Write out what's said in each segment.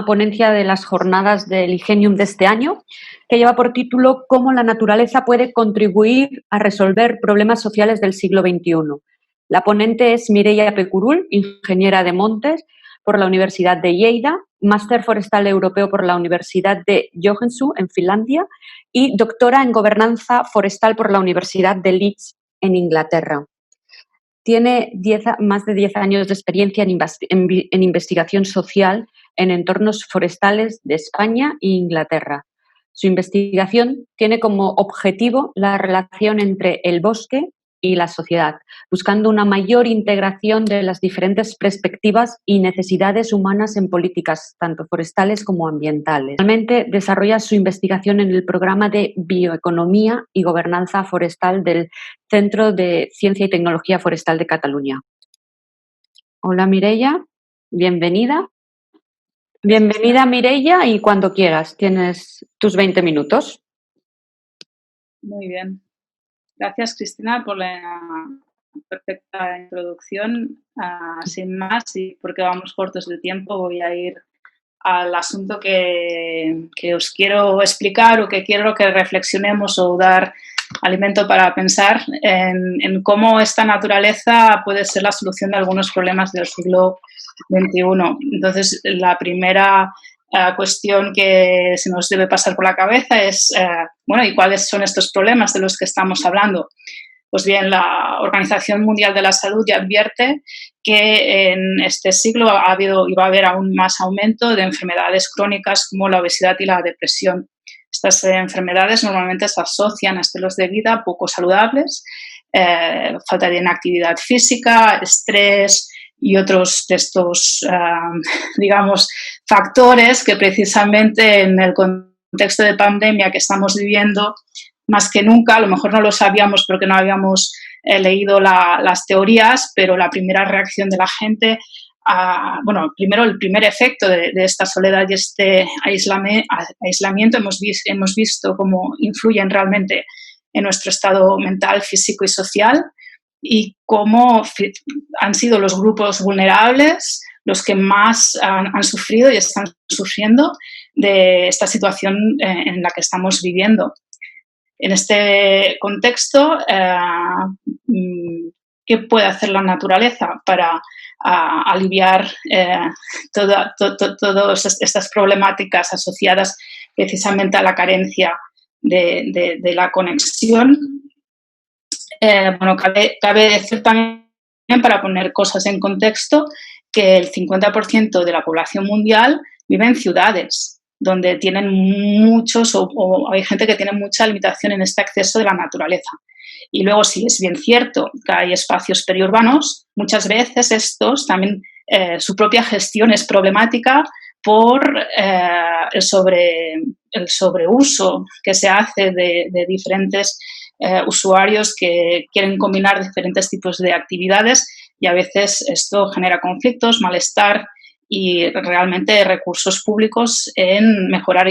ponencia de las jornadas del Igenium de este año, que lleva por título Cómo la naturaleza puede contribuir a resolver problemas sociales del siglo XXI. La ponente es Mireia Pecurul, ingeniera de montes por la Universidad de Lleida, máster forestal europeo por la Universidad de Joensuu en Finlandia y doctora en gobernanza forestal por la Universidad de Leeds en Inglaterra. Tiene más de 10 años de experiencia en investigación social en entornos forestales de España e Inglaterra. Su investigación tiene como objetivo la relación entre el bosque y la sociedad, buscando una mayor integración de las diferentes perspectivas y necesidades humanas en políticas tanto forestales como ambientales. Actualmente desarrolla su investigación en el programa de Bioeconomía y Gobernanza Forestal del Centro de Ciencia y Tecnología Forestal de Cataluña. Hola Mireia, bienvenida. Bienvenida Mireia y cuando quieras, tienes tus 20 minutos. Muy bien. Gracias, Cristina, por la perfecta introducción. Sin más, y porque vamos cortos de tiempo, voy a ir al asunto que os quiero explicar o que quiero que reflexionemos o dar alimento para pensar en cómo esta naturaleza puede ser la solución de algunos problemas del siglo XXI. Entonces, la primera cuestión que se nos debe pasar por la cabeza es, ¿y cuáles son estos problemas de los que estamos hablando? Pues bien, la Organización Mundial de la Salud ya advierte que en este siglo ha habido y va a haber aún más aumento de enfermedades crónicas como la obesidad y la depresión. Estas enfermedades normalmente se asocian a estilos de vida poco saludables, falta de inactividad física, estrés y otros de estos, factores que precisamente en el contexto de pandemia que estamos viviendo, más que nunca, a lo mejor no lo sabíamos porque no habíamos leído las teorías, pero la primera reacción de la gente, primero el primer efecto de esta soledad y este aislamiento, hemos visto cómo influyen realmente en nuestro estado mental, físico y social, y cómo han sido los grupos vulnerables los que más han sufrido y están sufriendo de esta situación en la que estamos viviendo. En este contexto, ¿qué puede hacer la naturaleza para aliviar todas estas problemáticas asociadas precisamente a la carencia de la conexión? Cabe decir también, para poner cosas en contexto, que el 50% de la población mundial vive en ciudades, donde tienen muchos o hay gente que tiene mucha limitación en este acceso de la naturaleza. Y luego, sí, es bien cierto que hay espacios periurbanos, muchas veces estos también, su propia gestión es problemática por el sobreuso que se hace de diferentes usuarios que quieren combinar diferentes tipos de actividades, y a veces esto genera conflictos, malestar y realmente recursos públicos en mejorar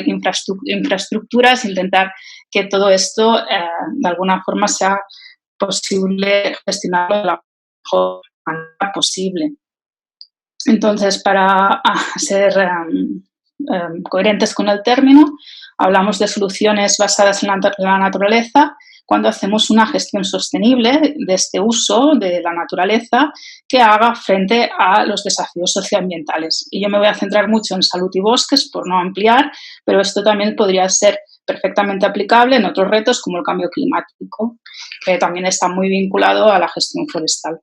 infraestructuras, intentar que todo esto de alguna forma sea posible gestionarlo de la mejor manera posible. Entonces, para ser coherentes con el término, hablamos de soluciones basadas en la naturaleza cuando hacemos una gestión sostenible de este uso de la naturaleza que haga frente a los desafíos socioambientales. Y yo me voy a centrar mucho en salud y bosques por no ampliar, pero esto también podría ser perfectamente aplicable en otros retos como el cambio climático, que también está muy vinculado a la gestión forestal.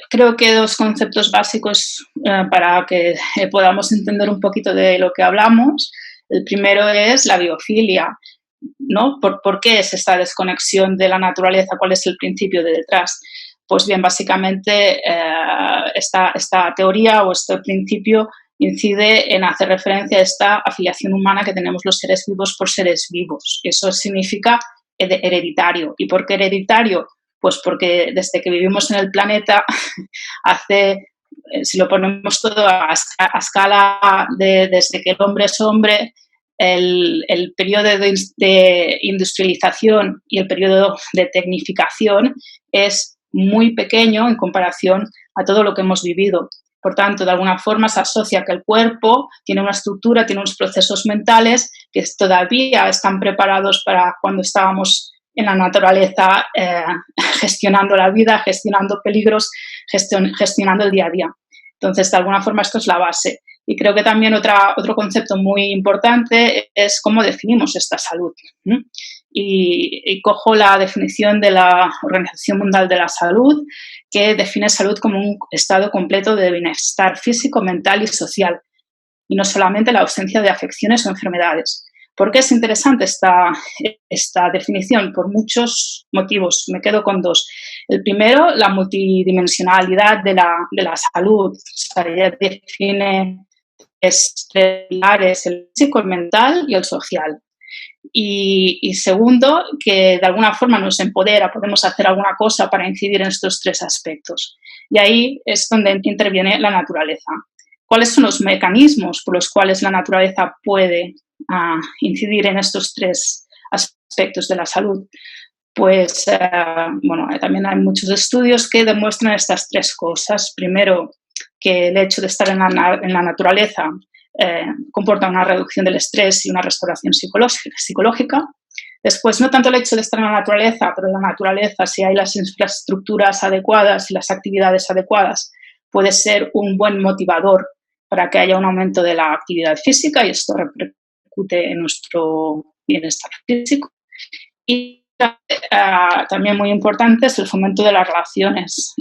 Creo que dos conceptos básicos para que podamos entender un poquito de lo que hablamos. El primero es la biofilia, ¿no? ¿Por qué es esta desconexión de la naturaleza? ¿Cuál es el principio de detrás? Pues bien, básicamente esta teoría o este principio incide en hacer referencia a esta afiliación humana que tenemos los seres vivos por seres vivos. Eso significa hereditario. ¿Y por qué hereditario? Pues porque desde que vivimos en el planeta si lo ponemos todo a escala desde que el hombre es hombre, el periodo de industrialización y el periodo de tecnificación es muy pequeño en comparación a todo lo que hemos vivido. Por tanto, de alguna forma se asocia que el cuerpo tiene una estructura, tiene unos procesos mentales que todavía están preparados para cuando estábamos en la naturaleza, gestionando la vida, gestionando peligros, gestionando el día a día. Entonces, de alguna forma, esto es la base. Y creo que también otro concepto muy importante es cómo definimos esta salud. Y cojo la definición de la Organización Mundial de la Salud, que define salud como un estado completo de bienestar físico, mental y social, y no solamente la ausencia de afecciones o enfermedades. ¿Por qué es interesante esta definición? Por muchos motivos. Me quedo con dos. El primero, la multidimensionalidad de la salud. O sea, ella define tres pilares: el físico, el mental y el social. Y segundo, que de alguna forma nos empodera, podemos hacer alguna cosa para incidir en estos tres aspectos. Y ahí es donde interviene la naturaleza. ¿Cuáles son los mecanismos por los cuales la naturaleza puede incidir en estos tres aspectos de la salud? Pues, bueno, también hay muchos estudios que demuestran estas tres cosas. Primero, que el hecho de estar en la naturaleza comporta una reducción del estrés y una restauración psicológica. Después, no tanto el hecho de estar en la naturaleza, pero en la naturaleza, si hay las infraestructuras adecuadas y las actividades adecuadas, puede ser un buen motivador para que haya un aumento de la actividad física, y esto repercute en nuestro bienestar físico. Y también muy importante es el fomento de las relaciones.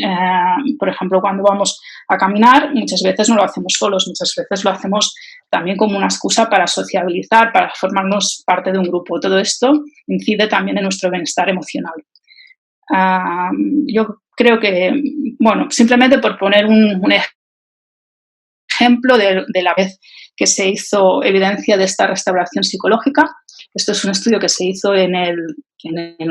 Por ejemplo, cuando vamos a caminar, muchas veces no lo hacemos solos, muchas veces lo hacemos también como una excusa para sociabilizar, para formarnos parte de un grupo. Todo esto incide también en nuestro bienestar emocional. Yo creo que, bueno, simplemente por poner un ejemplo de la vez que se hizo evidencia de esta restauración psicológica. Esto es un estudio que se hizo en el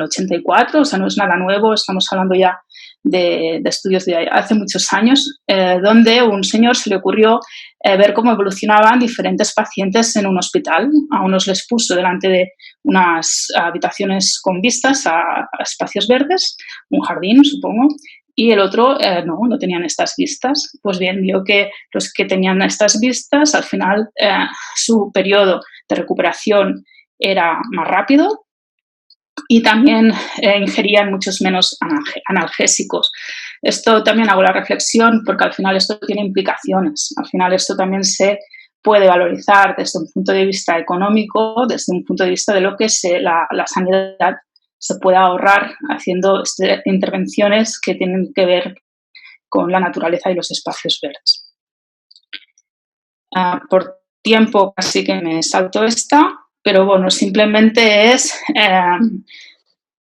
84, o sea, no es nada nuevo, estamos hablando ya de estudios de hace muchos años, donde a un señor se le ocurrió ver cómo evolucionaban diferentes pacientes en un hospital. A unos les puso delante de unas habitaciones con vistas a espacios verdes, un jardín, supongo, y el otro no tenían estas vistas. Pues bien, vio que los que tenían estas vistas, al final su periodo de recuperación era más rápido y también ingerían muchos menos analgésicos. Esto también hago la reflexión porque al final esto tiene implicaciones. Al final esto también se puede valorizar desde un punto de vista económico, desde un punto de vista de lo que la sanidad se puede ahorrar haciendo intervenciones que tienen que ver con la naturaleza y los espacios verdes. Por tiempo casi que me salto esta, pero bueno, simplemente es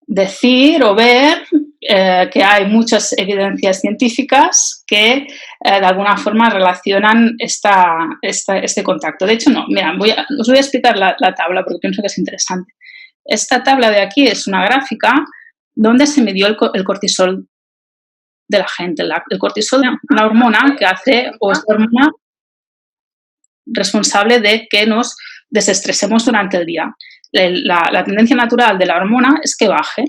decir o ver que hay muchas evidencias científicas que de alguna forma relacionan este contacto. De hecho, no, mira, os voy a explicar la tabla porque pienso que es interesante. Esta tabla de aquí es una gráfica donde se midió el cortisol de la gente. El cortisol es una hormona que hace, o es la hormona responsable de que nos desestresemos durante el día. La tendencia natural de la hormona es que baje.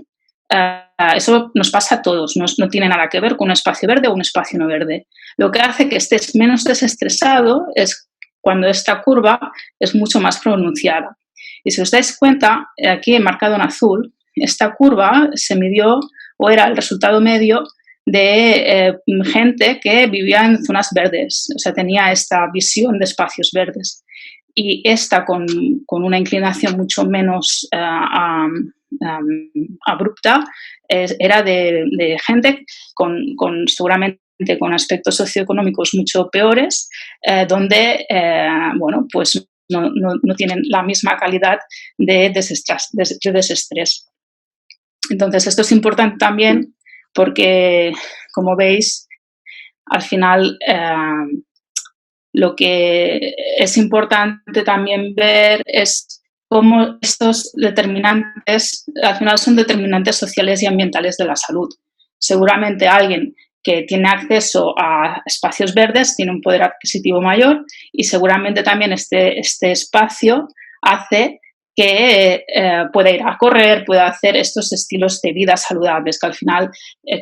Eso nos pasa a todos, no tiene nada que ver con un espacio verde o un espacio no verde. Lo que hace que estés menos desestresado es cuando esta curva es mucho más pronunciada. Y si os dais cuenta, aquí he marcado en azul, esta curva se midió o era el resultado medio de gente que vivía en zonas verdes, o sea, tenía esta visión de espacios verdes. Y esta con una inclinación mucho menos abrupta era de gente seguramente con aspectos socioeconómicos mucho peores, donde, bueno, pues no tienen la misma calidad de desestrés. Entonces, esto es importante también porque, como veis, al final lo que es importante también ver es cómo estos determinantes, al final son determinantes sociales y ambientales de la salud. Seguramente alguien que tiene acceso a espacios verdes tiene un poder adquisitivo mayor y seguramente también este espacio hace que pueda ir a correr, pueda hacer estos estilos de vida saludables, que al final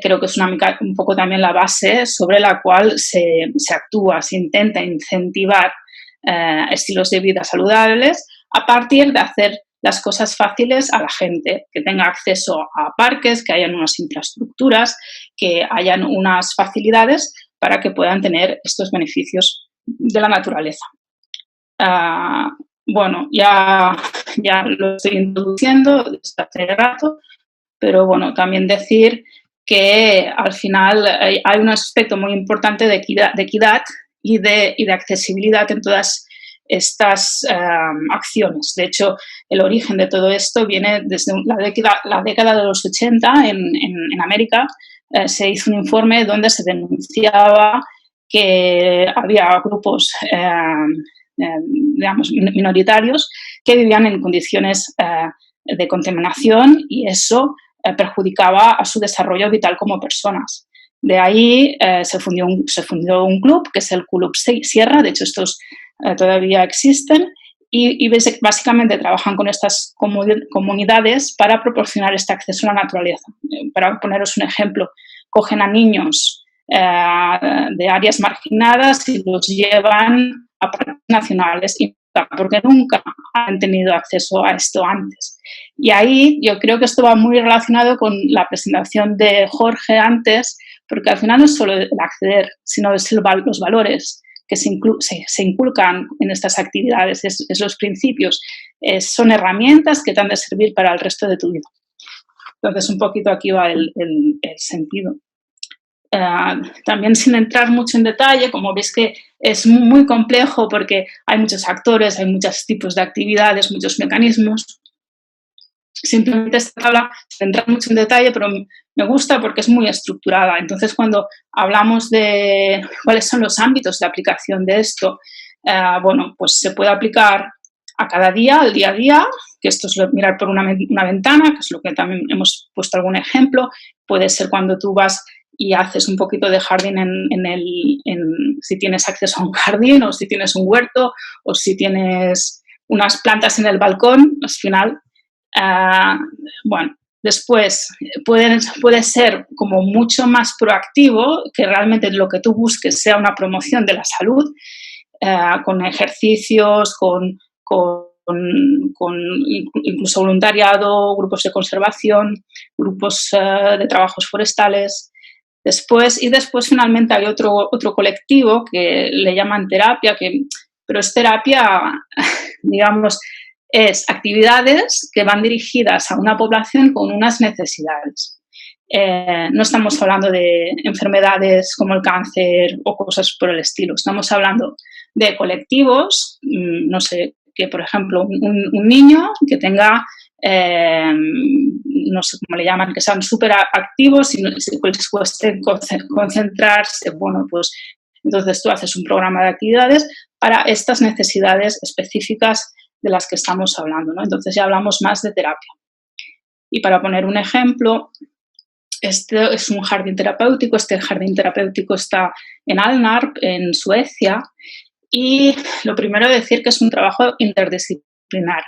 creo que es un poco también la base sobre la cual se actúa, se intenta incentivar estilos de vida saludables a partir de hacer las cosas fáciles a la gente, que tenga acceso a parques, que hayan unas infraestructuras, que hayan unas facilidades para que puedan tener estos beneficios de la naturaleza. Bueno, ya lo estoy introduciendo desde hace rato, pero bueno, también decir que al final hay un aspecto muy importante de equidad y de accesibilidad en todas estas acciones. De hecho, el origen de todo esto viene desde la década de los 80 en América. Se hizo un informe donde se denunciaba que había grupos digamos, minoritarios que vivían en condiciones de contaminación y eso perjudicaba a su desarrollo vital como personas. De ahí se fundió un club, que es el Club Sierra. De hecho, estos todavía existen y básicamente trabajan con estas comunidades para proporcionar este acceso a la naturaleza. Para poneros un ejemplo, cogen a niños de áreas marginadas y los llevan a parques nacionales porque nunca han tenido acceso a esto antes. Y ahí yo creo que esto va muy relacionado con la presentación de Jorge antes, porque al final no es solo el acceder, sino es los valores que se inculcan en estas actividades, es los principios, son herramientas que te han de servir para el resto de tu vida. Entonces, un poquito aquí va el sentido. También sin entrar mucho en detalle, como veis que es muy complejo porque hay muchos actores, hay muchos tipos de actividades, muchos mecanismos. Simplemente esta tabla, sin entrar mucho en detalle, pero me gusta porque es muy estructurada. Entonces, cuando hablamos de cuáles son los ámbitos de aplicación de esto, bueno, pues se puede aplicar a cada día, al día a día, que esto es mirar por una ventana, que es lo que también hemos puesto algún ejemplo. Puede ser cuando tú vas y haces un poquito de jardín si tienes acceso a un jardín o si tienes un huerto o si tienes unas plantas en el balcón, al final. Bueno, después puede ser como mucho más proactivo, que realmente lo que tú busques sea una promoción de la salud, con ejercicios, con incluso voluntariado, grupos de conservación, grupos de trabajos forestales. Después finalmente hay otro colectivo que le llaman terapia, pero es terapia, digamos, es actividades que van dirigidas a una población con unas necesidades. No estamos hablando de enfermedades como el cáncer o cosas por el estilo. Estamos hablando de colectivos, no sé, que por ejemplo un niño que tenga, no sé cómo le llaman, que sean súper activos y les cueste concentrarse, bueno, pues entonces tú haces un programa de actividades para estas necesidades específicas de las que estamos hablando, ¿no? Entonces ya hablamos más de terapia. Y para poner un ejemplo, este es un jardín terapéutico. Este jardín terapéutico está en Alnarp, en Suecia, y lo primero decir que es un trabajo interdisciplinar.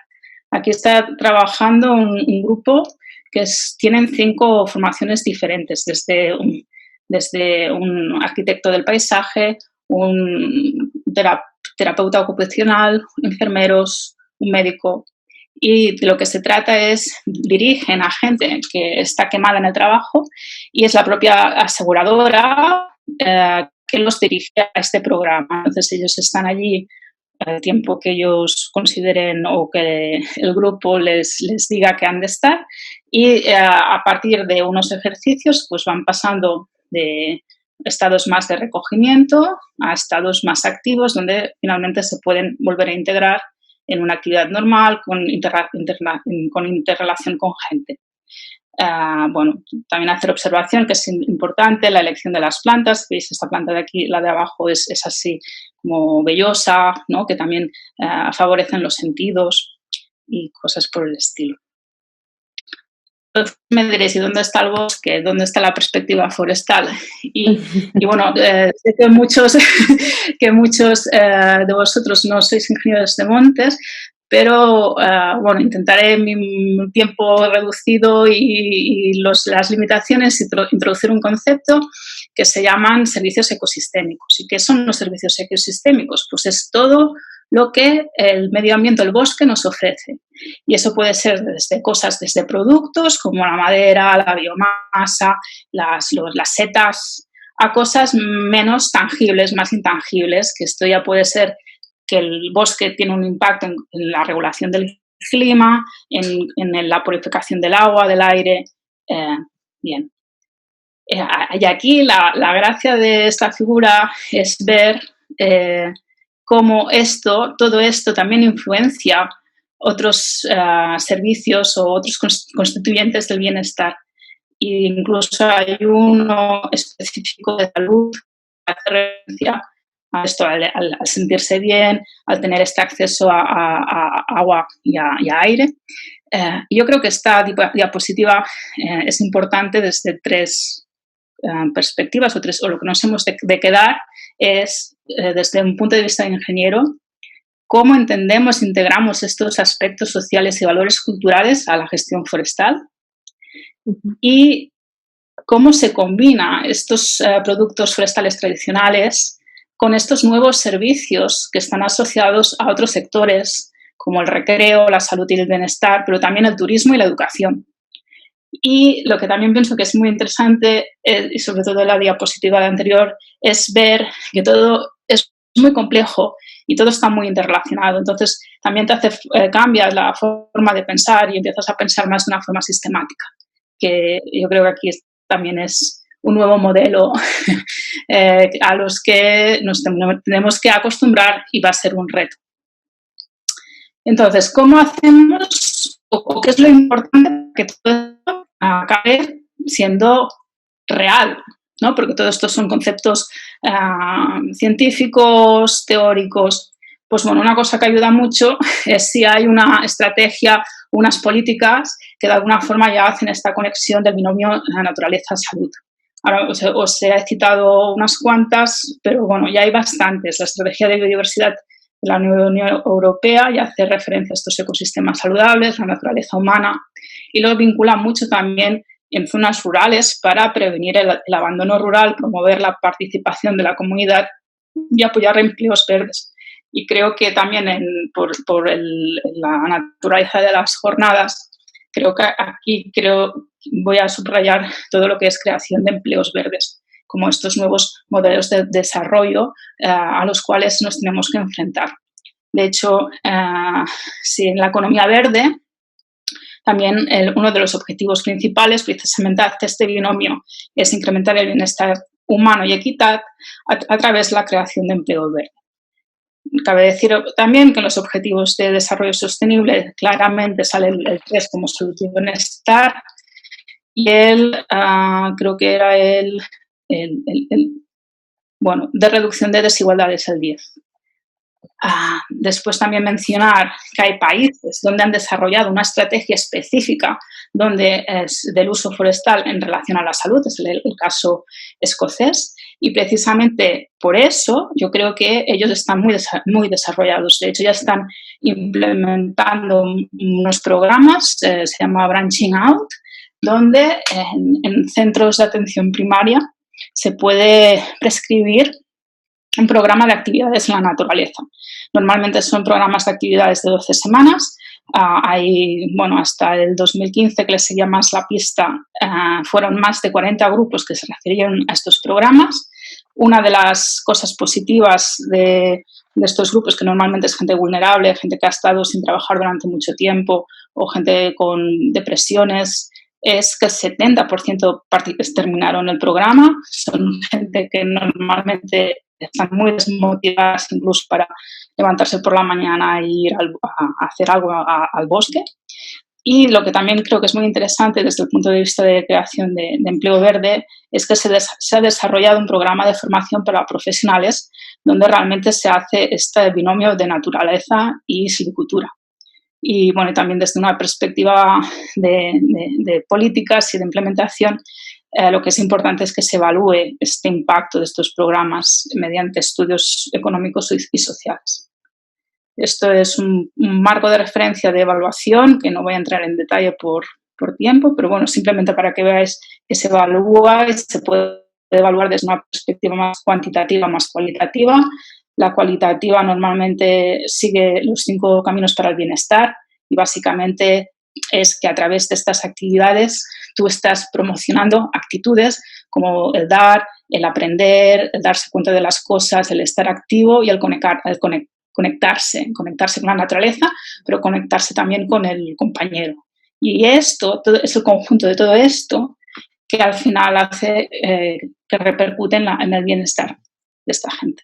Aquí está trabajando un grupo que tienen 5 formaciones diferentes, desde un arquitecto del paisaje, un terapeuta ocupacional, enfermeros, un médico. Y de lo que se trata dirigen a gente que está quemada en el trabajo y es la propia aseguradora que los dirige a este programa. Entonces ellos están allí el tiempo que ellos consideren o que el grupo les diga que han de estar y a partir de unos ejercicios pues van pasando de estados más de recogimiento a estados más activos donde finalmente se pueden volver a integrar en una actividad normal con interrelación con gente. Bueno, también hacer observación, que es importante, la elección de las plantas. Veis, esta planta de aquí, la de abajo, es así como vellosa, ¿no? Que también favorecen los sentidos y cosas por el estilo. Entonces me diréis, ¿y dónde está el bosque? ¿Dónde está la perspectiva forestal? Y bueno, sé que muchos de vosotros no sois ingenieros de montes, pero bueno, intentaré en mi tiempo reducido y las limitaciones introducir un concepto que se llaman servicios ecosistémicos. ¿Y qué son los servicios ecosistémicos? Pues es todo lo que el medio ambiente, el bosque, nos ofrece. Y eso puede ser desde productos como la madera, la biomasa, las setas, a cosas menos tangibles, más intangibles, que esto ya puede ser que el bosque tiene un impacto en la regulación del clima, en la purificación del agua, del aire. Bien. Y aquí la gracia de esta figura es ver cómo todo esto también influencia otros servicios o otros constituyentes del bienestar. E incluso hay uno específico de salud que hace referencia a esto, al sentirse bien, al tener este acceso a agua y a aire. Yo creo que esta diapositiva es importante desde tres perspectivas o lo que nos hemos de quedar es, desde un punto de vista de ingeniero, cómo entendemos, integramos estos aspectos sociales y valores culturales a la gestión forestal y cómo se combina estos productos forestales tradicionales con estos nuevos servicios que están asociados a otros sectores como el recreo, la salud y el bienestar, pero también el turismo y la educación. Y lo que también pienso que es muy interesante, y sobre todo en la diapositiva anterior, es ver que todo es muy complejo y todo está muy interrelacionado. Entonces, también cambias la forma de pensar y empiezas a pensar más de una forma sistemática, que yo creo que aquí también es un nuevo modelo a los que nos tenemos que acostumbrar y va a ser un reto. Entonces, ¿cómo hacemos o qué es lo importante que todo esto acabe siendo real? ¿No? Porque todo esto son conceptos científicos, teóricos. Pues bueno, una cosa que ayuda mucho es si hay una estrategia, unas políticas que de alguna forma ya hacen esta conexión del binomio naturaleza-salud. Ahora os he citado unas cuantas, pero bueno, ya hay bastantes. La estrategia de biodiversidad de la Unión Europea ya hace referencia a estos ecosistemas saludables, la naturaleza humana, y lo vincula mucho también en zonas rurales para prevenir el abandono rural, promover la participación de la comunidad y apoyar empleos verdes. Y creo que también por la naturaleza de las jornadas, creo que aquí voy a subrayar todo lo que es creación de empleos verdes, como estos nuevos modelos de desarrollo a los cuales nos tenemos que enfrentar. De hecho, si en la economía verde, también uno de los objetivos principales, precisamente hacia este binomio, es incrementar el bienestar humano y equidad a través de la creación de empleo verde. Cabe decir también que en los objetivos de desarrollo sostenible claramente sale el 3 como salud y bienestar y creo que era de reducción de desigualdades el 10. Después también mencionar que hay países donde han desarrollado una estrategia específica donde es del uso forestal en relación a la salud, es el caso escocés, y precisamente por eso yo creo que ellos están muy desarrollados. De hecho, ya están implementando unos programas, se llama Branching Out, donde en centros de atención primaria se puede prescribir un programa de actividades en la naturaleza. Normalmente son programas de actividades de 12 semanas. Hasta el 2015, que les seguía más la pista, fueron más de 40 grupos que se referían a estos programas. Una de las cosas positivas de estos grupos, que normalmente es gente vulnerable, gente que ha estado sin trabajar durante mucho tiempo o gente con depresiones, es que el 70% terminaron el programa. Son gente que normalmente están muy desmotivadas incluso para levantarse por la mañana e ir a hacer algo al bosque. Y lo que también creo que es muy interesante desde el punto de vista de creación de empleo verde es que se ha desarrollado un programa de formación para profesionales donde realmente se hace este binomio de naturaleza y silvicultura. Y bueno, también desde una perspectiva de políticas y de implementación, lo que es importante es que se evalúe este impacto de estos programas mediante estudios económicos y sociales. Esto es un marco de referencia de evaluación, que no voy a entrar en detalle por tiempo, pero bueno, simplemente para que veáis que se evalúa y se puede evaluar desde una perspectiva más cuantitativa, más cualitativa. La cualitativa normalmente sigue los 5 caminos para el bienestar y básicamente es que a través de estas actividades tú estás promocionando actitudes como el dar, el aprender, el darse cuenta de las cosas, el estar activo y el conectarse con la naturaleza, pero conectarse también con el compañero. Y esto es el conjunto de todo esto que al final hace que repercute en el bienestar de esta gente.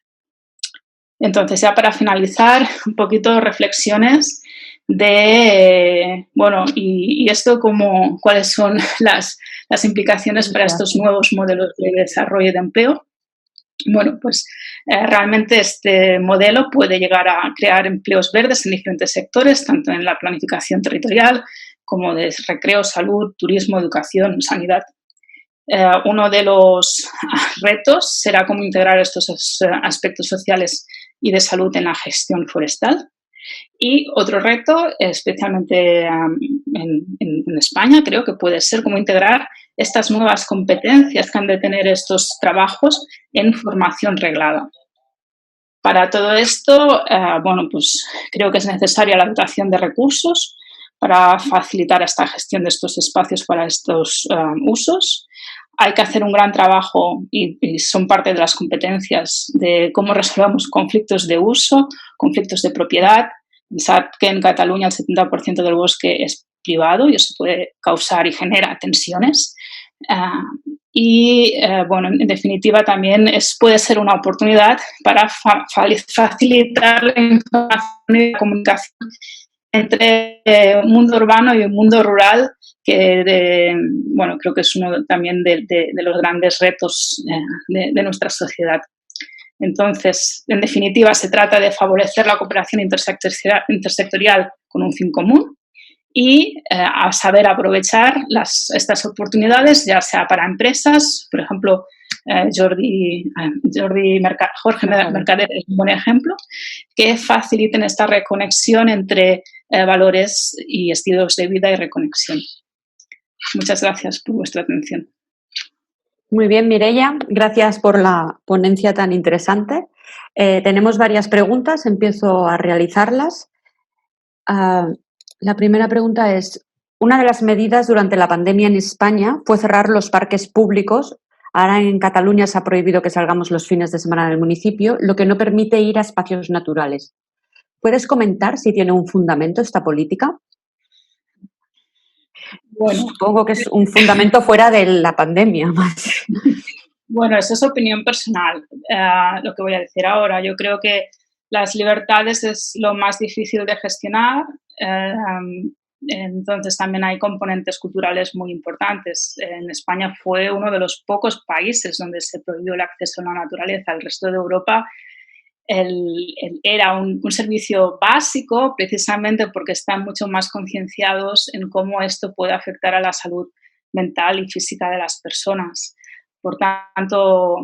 Entonces, ya para finalizar, un poquito reflexiones de, bueno, y esto cuáles son las implicaciones para estos nuevos modelos de desarrollo de empleo. Bueno, pues realmente este modelo puede llegar a crear empleos verdes en diferentes sectores, tanto en la planificación territorial como de recreo, salud, turismo, educación, sanidad. Uno de los retos será cómo integrar estos aspectos sociales y de salud en la gestión forestal. Y otro reto, especialmente en España, creo que puede ser cómo integrar estas nuevas competencias que han de tener estos trabajos en formación reglada. Para todo esto, bueno, pues creo que es necesaria la dotación de recursos para facilitar esta gestión de estos espacios para estos usos. Hay que hacer un gran trabajo y son parte de las competencias de cómo resolvemos conflictos de uso, conflictos de propiedad. Pensad que en Cataluña el 70% del bosque es privado y eso puede causar y genera tensiones. Bueno, en definitiva también puede ser una oportunidad para facilitar la información y la comunicación entre un mundo urbano y un mundo rural, que bueno, creo que es uno también de los grandes retos de nuestra sociedad. Entonces, en definitiva, se trata de favorecer la cooperación intersectorial con un fin común y a saber aprovechar estas oportunidades, ya sea para empresas, por ejemplo, Jorge Mercader es un buen ejemplo, que faciliten esta reconexión entre valores y estilos de vida y reconexión. Muchas gracias por vuestra atención. Muy bien, Mireia, gracias por la ponencia tan interesante. Tenemos varias preguntas, empiezo a realizarlas. La primera pregunta es, una de las medidas durante la pandemia en España fue cerrar los parques públicos. Ahora en Cataluña se ha prohibido que salgamos los fines de semana del municipio, lo que no permite ir a espacios naturales. ¿Puedes comentar si tiene un fundamento esta política? Bueno, supongo que es un fundamento fuera de la pandemia. Bueno, eso es opinión personal, lo que voy a decir ahora. Yo creo que las libertades es lo más difícil de gestionar, entonces también hay componentes culturales muy importantes. En España fue uno de los pocos países donde se prohibió el acceso a la naturaleza. El resto de Europa era un servicio básico precisamente porque están mucho más concienciados en cómo esto puede afectar a la salud mental y física de las personas. Por tanto,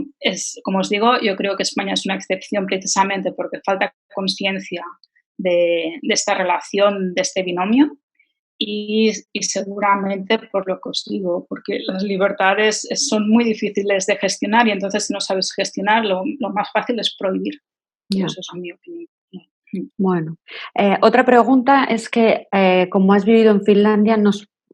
como os digo, yo creo que España es una excepción precisamente porque falta conciencia de esta relación, de este binomio y seguramente por lo que os digo, porque las libertades son muy difíciles de gestionar y entonces si no sabes gestionar, lo más fácil es prohibir. Yeah. Eso es mi opinión. Bueno, otra pregunta es que como has vivido en Finlandia,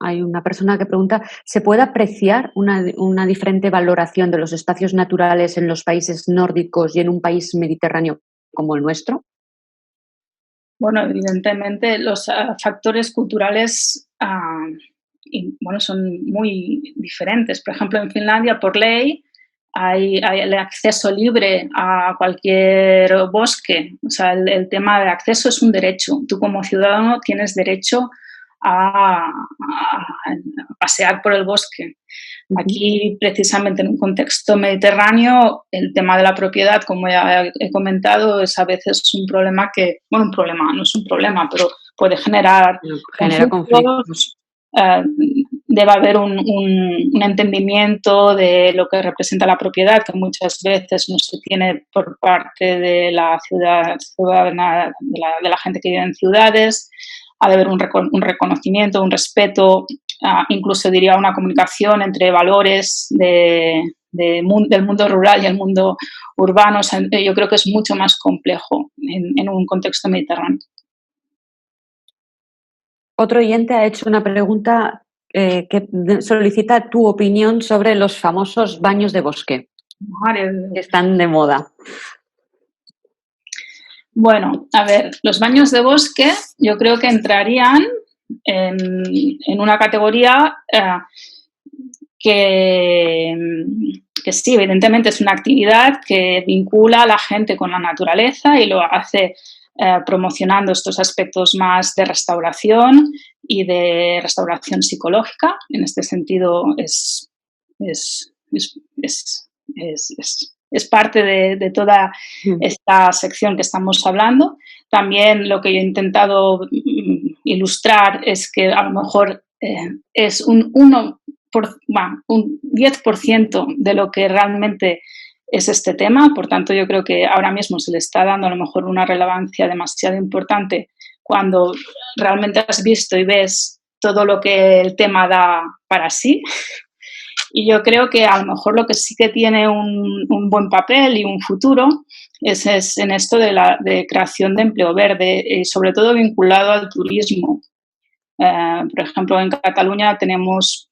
hay una persona que pregunta, ¿se puede apreciar una diferente valoración de los espacios naturales en los países nórdicos y en un país mediterráneo como el nuestro? Bueno, evidentemente los factores culturales son muy diferentes. Por ejemplo, en Finlandia, por ley, hay el acceso libre a cualquier bosque. O sea, el tema de acceso es un derecho. Tú como ciudadano tienes derecho a pasear por el bosque. Aquí, precisamente en un contexto mediterráneo, el tema de la propiedad, como ya he comentado, es a veces un problema no es un problema, pero puede generar conflictos. debe haber un entendimiento de lo que representa la propiedad, que muchas veces no se tiene por parte de la ciudadana, de la gente que vive en ciudades. Ha de haber un reconocimiento, un respeto, incluso diría una comunicación entre valores del mundo rural y el mundo urbano. O sea, yo creo que es mucho más complejo en un contexto mediterráneo. Otro oyente ha hecho una pregunta que solicita tu opinión sobre los famosos baños de bosque, que están de moda. Bueno, a ver, los baños de bosque yo creo que entrarían en una categoría que sí, evidentemente es una actividad que vincula a la gente con la naturaleza y lo hace promocionando estos aspectos más de restauración y de restauración psicológica. En este sentido es parte de toda esta sección que estamos hablando. También lo que yo he intentado ilustrar es que a lo mejor es un 10% de lo que realmente es este tema. Por tanto, yo creo que ahora mismo se le está dando a lo mejor una relevancia demasiado importante cuando realmente has visto y ves todo lo que el tema da para sí. Y yo creo que a lo mejor lo que sí que tiene un buen papel y un futuro es en esto de creación de empleo verde, y sobre todo vinculado al turismo. Por ejemplo, en Cataluña tenemos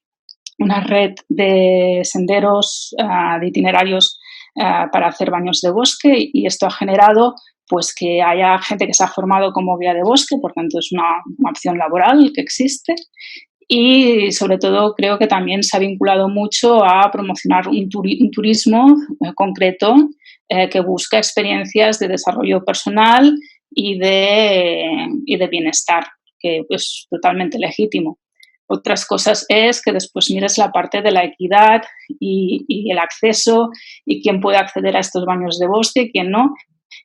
una red de senderos, de itinerarios para hacer baños de bosque, y esto ha generado pues que haya gente que se ha formado como guía de bosque, por tanto es una opción laboral que existe. Y sobre todo creo que también se ha vinculado mucho a promocionar un turismo concreto que busca experiencias de desarrollo personal y de bienestar, que es totalmente legítimo. Otras cosas es que después mires la parte de la equidad y el acceso y quién puede acceder a estos baños de bosque y quién no.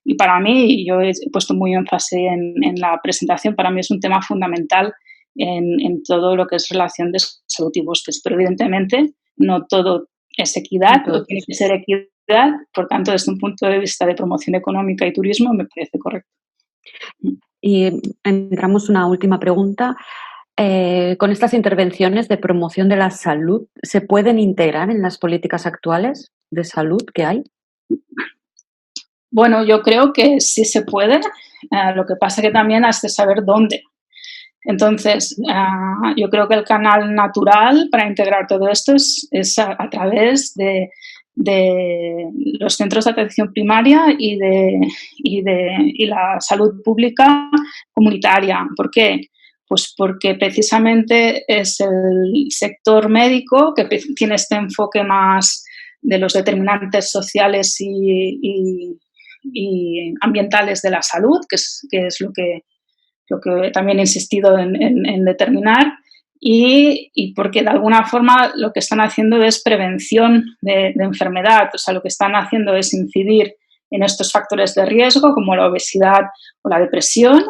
Y para mí, yo he puesto muy énfasis en la presentación, para mí es un tema fundamental en todo lo que es relación de salud y bosques, pero evidentemente no todo es equidad, todo tiene que ser equidad, por tanto, desde un punto de vista de promoción económica y turismo me parece correcto. Y entramos una última pregunta. ¿Con estas intervenciones de promoción de la salud se pueden integrar en las políticas actuales de salud que hay? Bueno, yo creo que sí se puede, lo que pasa que también has de saber dónde. Entonces, yo creo que el canal natural para integrar todo esto es a través de los centros de atención primaria y la salud pública comunitaria. ¿Por qué? Pues porque precisamente es el sector médico que tiene este enfoque más de los determinantes sociales y ambientales de la salud, que es lo que también he insistido en determinar, y porque de alguna forma lo que están haciendo es prevención de enfermedad. O sea, lo que están haciendo es incidir en estos factores de riesgo como la obesidad o la depresión,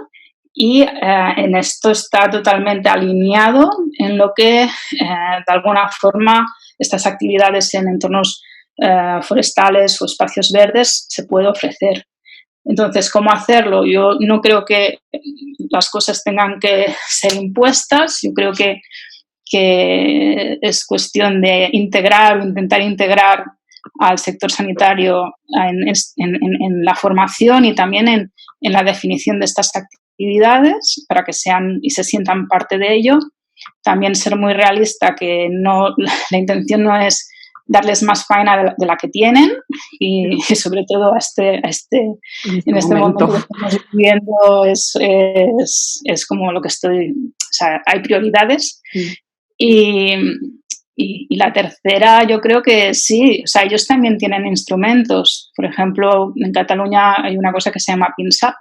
y en esto está totalmente alineado en lo que de alguna forma estas actividades en entornos forestales o espacios verdes se puede ofrecer. Entonces, ¿cómo hacerlo? Yo no creo que las cosas tengan que ser impuestas. Yo creo que es cuestión de integrar o intentar integrar al sector sanitario en la formación y también en la definición de estas actividades para que sean y se sientan parte de ello. También ser muy realista, que la intención no es darles más faena de la que tienen y sobre todo en este momento que estamos viviendo es como lo que estoy, o sea, hay prioridades. Y la tercera, yo creo que sí, o sea, ellos también tienen instrumentos. Por ejemplo, en Cataluña hay una cosa que se llama PINSAP,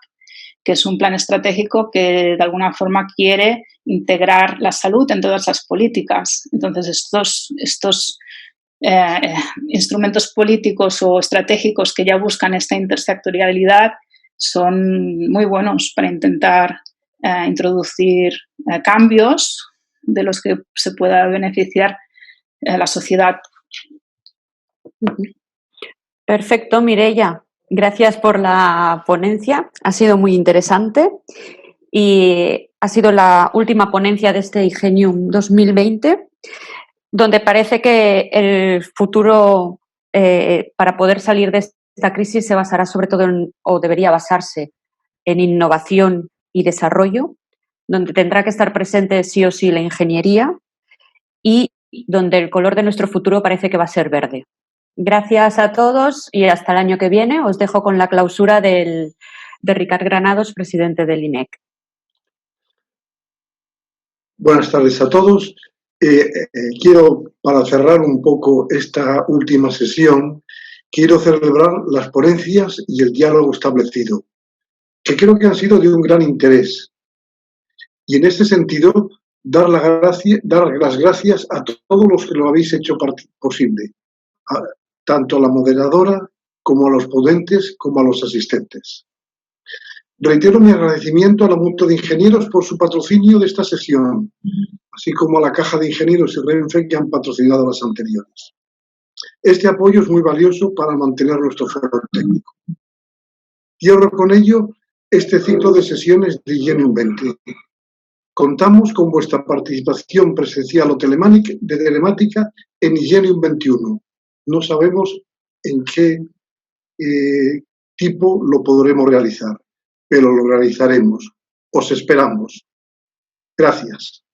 que es un plan estratégico que de alguna forma quiere integrar la salud en todas las políticas. Entonces, estos instrumentos políticos o estratégicos que ya buscan esta intersectorialidad son muy buenos para intentar introducir cambios de los que se pueda beneficiar la sociedad. Perfecto, Mireia. Gracias por la ponencia. Ha sido muy interesante y ha sido la última ponencia de este Igenium 2020, donde parece que el futuro para poder salir de esta crisis se basará sobre todo o debería basarse en innovación y desarrollo, donde tendrá que estar presente sí o sí la ingeniería y donde el color de nuestro futuro parece que va a ser verde. Gracias a todos y hasta el año que viene. Os dejo con la clausura de Ricard Granados, presidente del INEC. Buenas tardes a todos. Quiero, para cerrar un poco esta última sesión, quiero celebrar las ponencias y el diálogo establecido, que creo que han sido de un gran interés. Y en este sentido, dar las gracias a todos los que lo habéis hecho posible, tanto a la moderadora como a los ponentes como a los asistentes. Reitero mi agradecimiento a la Mutua de Ingenieros por su patrocinio de esta sesión, así como a la Caja de Ingenieros y Renfe que han patrocinado las anteriores. Este apoyo es muy valioso para mantener nuestro foro técnico. Cierro con ello este ciclo de sesiones de Igenium 20. Contamos con vuestra participación presencial o telemática en Igenium 21. No sabemos en qué tipo lo podremos realizar, pero lo realizaremos. Os esperamos. Gracias.